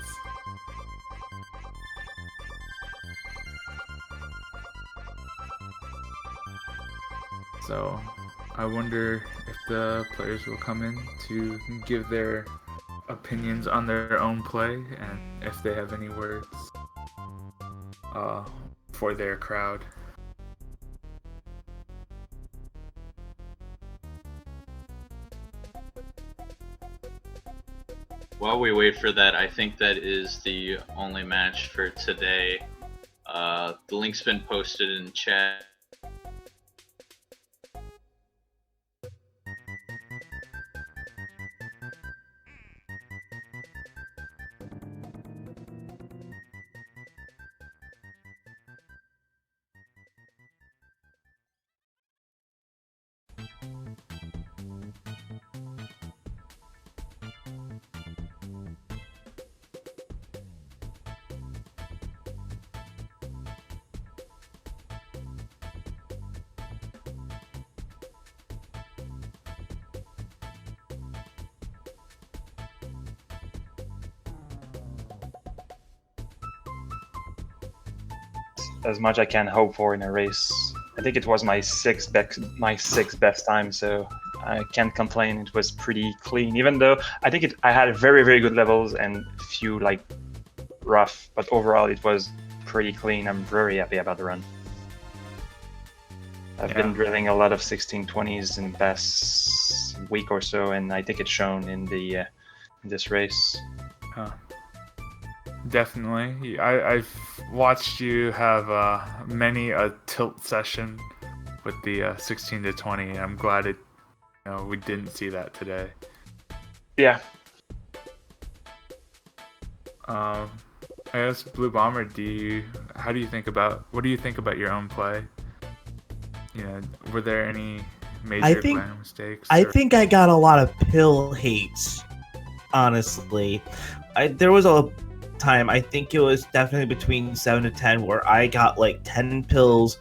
So I wonder if the players will come in to give their opinions on their own play and if they have any words for their crowd. While we wait for that, I think that is the only match for today. The link's been posted in chat. As much I can hope for in a race. I think it was my sixth best time, so I can't complain. It was pretty clean, even though I had very, very good levels and few like rough, but overall it was pretty clean. I'm very happy about the run. I've been drilling a lot of 1620s in the past week or so, and I think it's shown in the this race. Definitely. I've watched you have many a tilt session with the 16 to 20. I'm glad we didn't see that today. Yeah. I guess Blue Bomber, what do you think about your own play? Were there any major plan mistakes? I think I got a lot of pill hates, honestly. There was a time, I think it was definitely between 7 to 10, where I got like 10 pills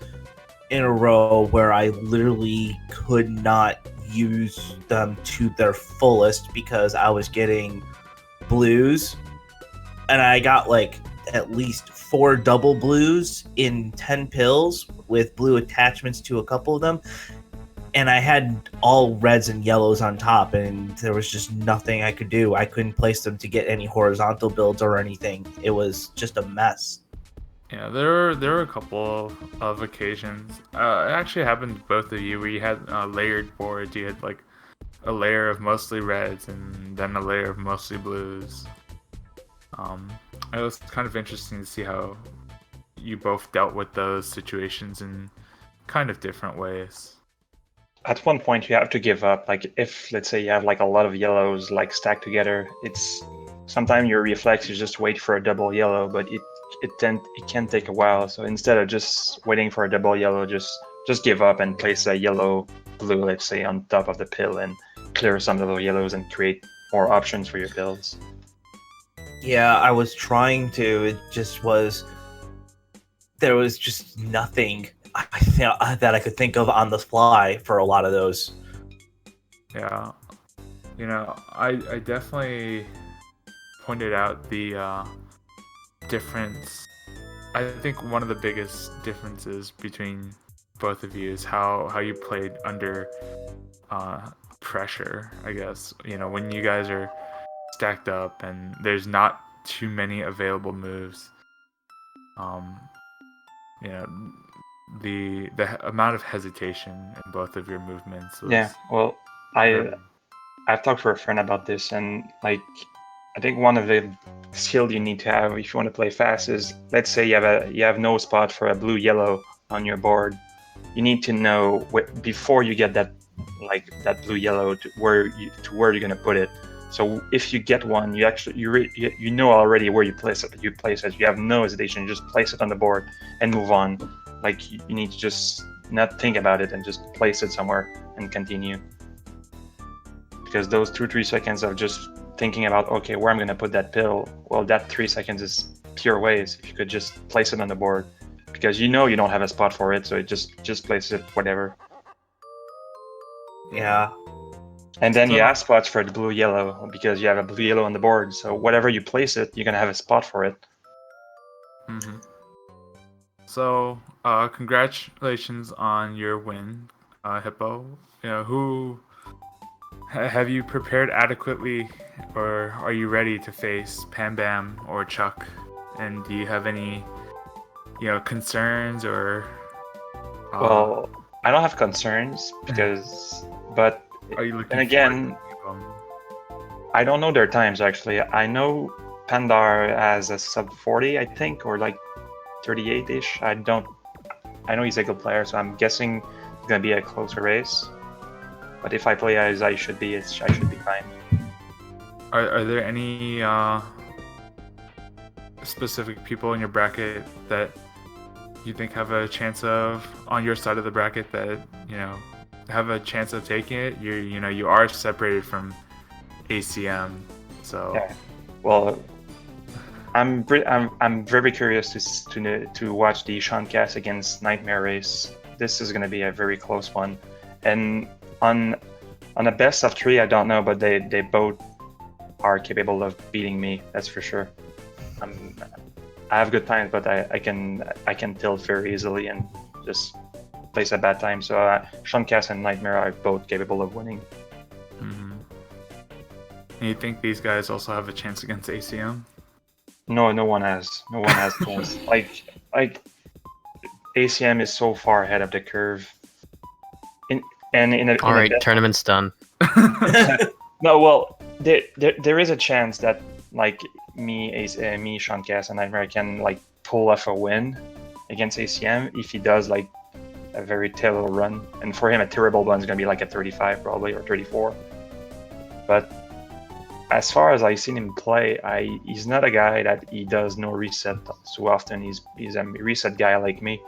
in a row where I literally could not use them to their fullest because I was getting blues, and I got like at least 4 double blues in 10 pills with blue attachments to a couple of them, and I had all reds and yellows on top, and there was just nothing I could do. I couldn't place them to get any horizontal builds or anything. It was just a mess. Yeah, there were a couple of occasions. It actually happened to both of you where you had layered boards. You had like a layer of mostly reds and then a layer of mostly blues. It was kind of interesting to see how you both dealt with those situations in kind of different ways. At one point you have to give up. Like if, let's say, you have like a lot of yellows like stacked together, it's sometimes your reflex is just wait for a double yellow, but it can take a while. So instead of just waiting for a double yellow, just give up and place a yellow blue, let's say, on top of the pill and clear some of the yellows and create more options for your pills. Yeah, I was trying to. It just was. There was just nothing that I could think of on the fly for a lot of those. Yeah, I definitely pointed out the difference. I think one of the biggest differences between both of you is how you played under pressure, I guess. When you guys are stacked up and there's not too many available moves. The amount of hesitation in both of your movements was... Yeah, well, I've talked to a friend about this, and like I think one of the skills you need to have if you want to play fast is, let's say you have no spot for a blue yellow on your board. You need to know before you get that blue yellow to where you're gonna put it. So if you get one, you know already where you place it. You have no hesitation. You just place it on the board and move on. Like you need to just not think about it and just place it somewhere and continue. Because those 2-3 seconds of just thinking about, okay, where I'm gonna put that pill, well, that 3 seconds is pure waste. If you could just place it on the board, because you don't have a spot for it, so it just place it whatever. Yeah. And then you have spots for the blue yellow because you have a blue yellow on the board. So whatever you place it, you're gonna have a spot for it. Mm-hmm. So congratulations on your win, Hippo. Who have you prepared adequately, or are you ready to face Pam Bam or Chuck? And do you have any concerns or? Well, I don't have concerns because, but are you looking? And again, I don't know their times actually. I know Pandar has a sub 40, I think, or like 38-ish. I know he's a good player, so I'm guessing it's gonna be a closer race. But if I play as I should be, I should be fine. Are there any specific people in your bracket that you think have a chance of on your side of the bracket that have a chance of taking it? You are separated from ACM, so Yeah. Well, I'm very curious to watch the Shancast against Nightmare race. This is going to be a very close one, and on a best of 3, I don't know, but they both are capable of beating me. That's for sure. I have good times, but I can tilt very easily and just place a bad time. So Shancast and Nightmare are both capable of winning. Mm-hmm. And you think these guys also have a chance against ACM? No one has a chance. like ACM is so far ahead of the curve. All right, tournament's done. No, well, there is a chance that like me, Shancast, and Nightmare can like pull off a win against ACM if he does like a very terrible run. And for him, a terrible one is gonna be like a 35 probably or 34. But as far as I've seen him play, he's not a guy that he does no reset so often. He's a reset guy like me.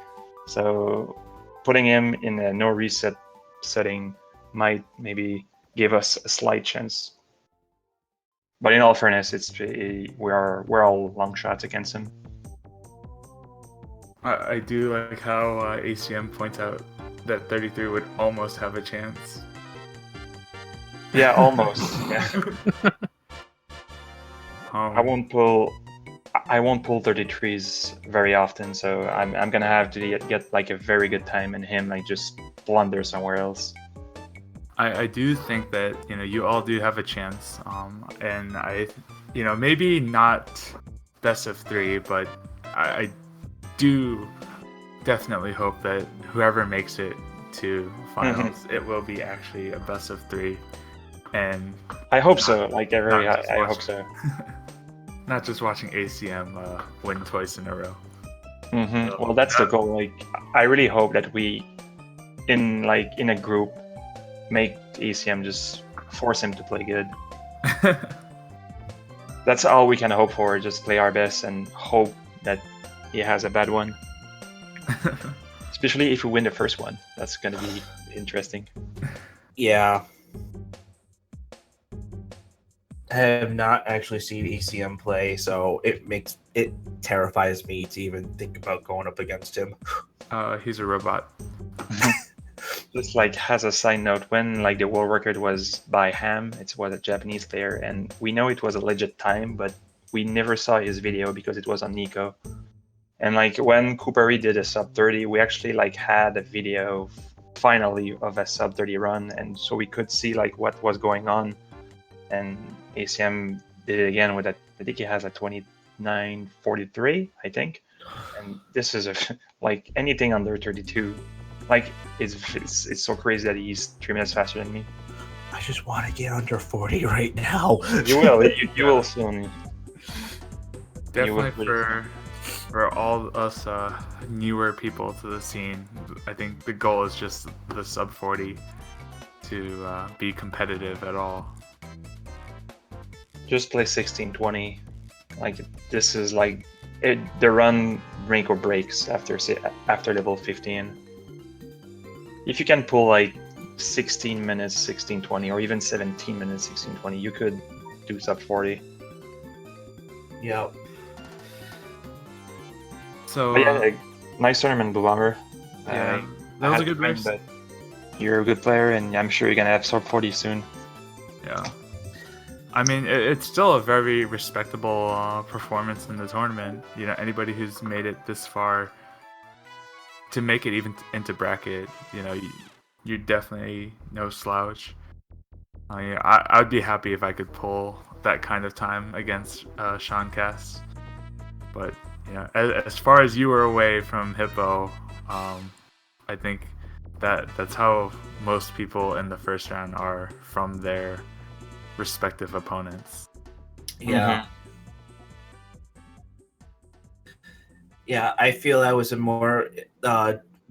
So putting him in a no reset setting might maybe give us a slight chance. But in all fairness, we're all long shots against him. I do like how ACM points out that 33 would almost have a chance. Yeah, almost. Yeah. I won't pull 33s very often, so I'm gonna have to get like a very good time and him like just blunder somewhere else. I do think that you all do have a chance, and I maybe not best of 3, but I do definitely hope that whoever makes it to finals, it will be actually a best of 3, and I hope so. Like I hope so. Not just watching ACM win twice in a row. Mm-hmm. So, well, that's the goal. Like I really hope that we, in a group, make ACM just force him to play good. That's all we can hope for. Just play our best and hope that he has a bad one. Especially if we win the first one. That's gonna be interesting. Yeah. I have not actually seen ACM play, so it terrifies me to even think about going up against him. He's a robot. Just like as a side note, when like the world record was by Ham, it was a Japanese player, and we know it was a legit time, but we never saw his video because it was on Nico. And like when Cooperi did a sub 30, we actually like had a video finally of a sub 30 run, and so we could see like what was going on. And ACM did it again with I think he has a 29:43, I think. And this is like anything under 32. Like it's so crazy that he's 3 minutes faster than me. I just want to get under 40 right now. You will. You will soon. Definitely for all us newer people to the scene, I think the goal is just the sub 40 to be competitive at all. Just play 16-20. Like this is like the run make or breaks after level 15. If you can pull like 16 minutes 16-20 or even 17 minutes 16-20, you could do sub 40. Yep. So But yeah, nice tournament, Blue Bomber. yeah, that was a good race. But you're a good player, and I'm sure you're gonna have sub 40 soon. Yeah. I mean, it's still a very respectable performance in the tournament. Anybody who's made it this far, to make it even into bracket, you're definitely no slouch. I'd be happy if I could pull that kind of time against Shancast. But as far as you were away from Hippo, I think that's how most people in the first round are from their respective opponents. Yeah. Yeah, I feel I was a more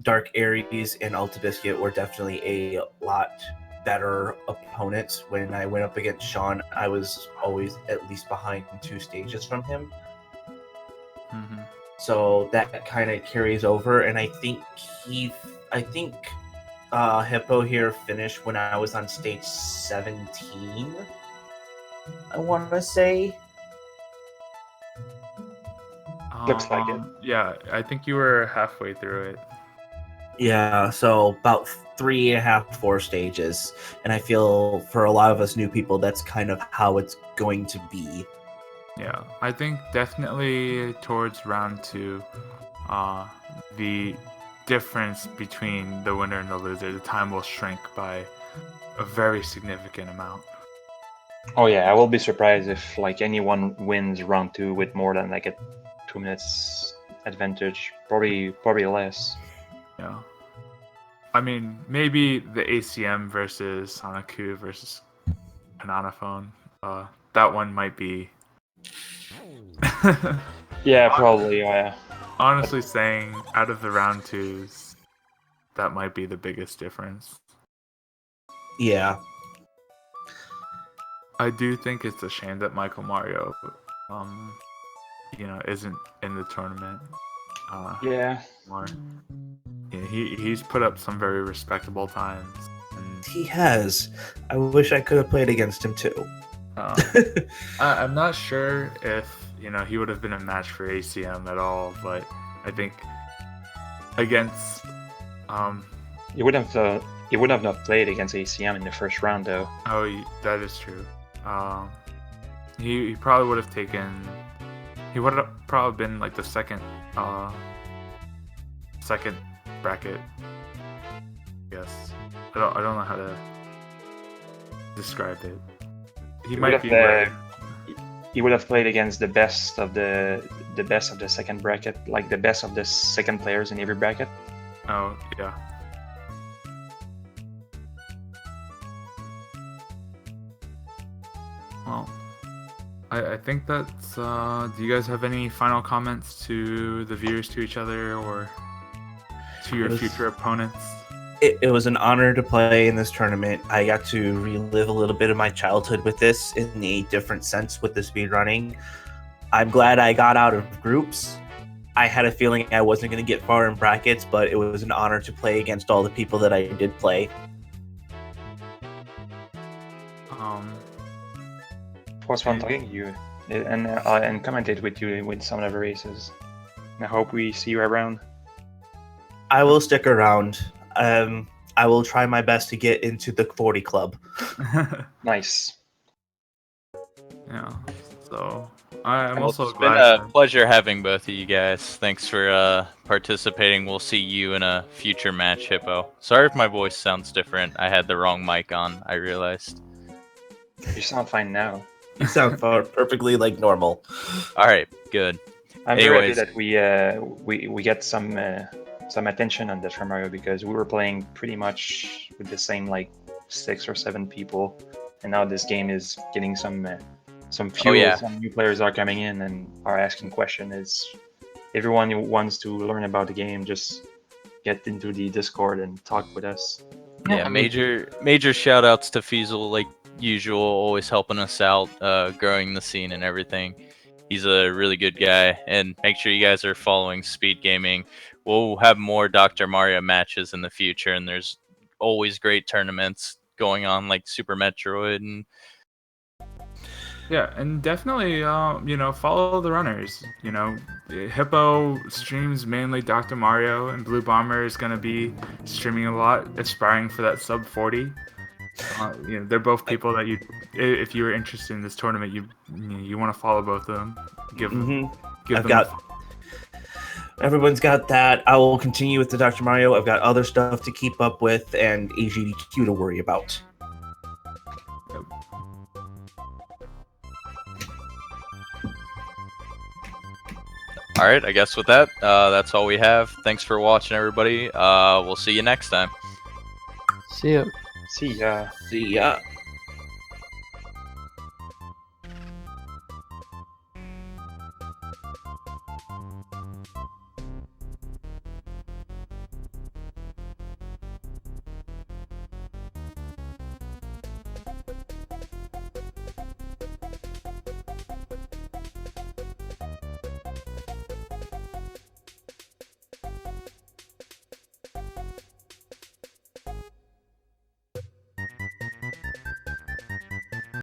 Dark Aries and Alta Biscuit were definitely a lot better opponents. When I went up against Sean, I was always at least behind 2 stages from him. Mm-hmm. So that kind of carries over, and I think Hippo here finished when I was on stage 17. I want to say. Looks like it. Yeah, I think you were halfway through it. Yeah, so about 3.5, 4 stages, and I feel for a lot of us new people, that's kind of how it's going to be. Yeah, I think definitely towards round 2, the difference between the winner and the loser, the time will shrink by a very significant amount. Oh yeah, I will be surprised if like anyone wins round 2 with more than like a 2 minutes advantage. Probably less. Yeah. I mean, maybe the ACM versus Sonic2 versus Bananaphone. That one might be. Yeah, probably. Yeah. Honestly, saying out of the round 2s, that might be the biggest difference. Yeah. I do think it's a shame that Michael Mario, isn't in the tournament. Yeah. More. Yeah, he's put up some very respectable times. And, He has. I wish I could have played against him too. I'm not sure if he would have been a match for ACM at all, but I think against He wouldn't have not played against ACM in the first round though. Oh, that is true. He probably would have taken. He would have probably been like the second bracket. Yes, I don't know how to describe it. He might be. He would have played against the best of the second bracket, like the best of the second players in every bracket. Oh yeah. Well, I think that's. Do you guys have any final comments to the viewers, to each other, or to your future opponents? It was an honor to play in this tournament. I got to relive a little bit of my childhood with this in a different sense with the speedrunning. I'm glad I got out of groups. I had a feeling I wasn't going to get far in brackets, but it was an honor to play against all the people that I did play. It was fun talking to you and commented with you with some of the races. And I hope we see you around. I will stick around. I will try my best to get into the 40 club. Nice. Yeah. So I'm Well, also it's been glad. a pleasure having both of you guys. Thanks for participating. We'll see you in a future match, Hippo. Sorry if my voice sounds different. I had the wrong mic on, I realized. You sound fine now. You sound perfectly like normal. All right, good. I'm very happy Anyways. that we get some attention on Death Mario because we were playing pretty much with the same like 6 or 7 people, and now this game is getting some fuel. yeah. Some new players are coming in and are asking questions. It's everyone who wants to learn about the game, just get into the Discord and talk with us. Yeah, major shout outs to Feasel, like usual, always helping us out, growing the scene and everything. He's a really good guy, and make sure you guys are following Speed Gaming. We'll have more Dr. Mario matches in the future, and there's always great tournaments going on, like Super Metroid. And Yeah, and definitely, follow the runners. Hippo streams mainly Dr. Mario, and Blue Bomber is gonna be streaming a lot, aspiring for that sub 40. They're both people that if you were interested in this tournament, you want to follow both of them. Give them. Everyone's got that. I will continue with the Dr. Mario. I've got other stuff to keep up with and AGDQ to worry about. Yep. all right, I guess with that, that's all we have. Thanks for watching, everybody. We'll see you next time. See ya. See ya. See ya.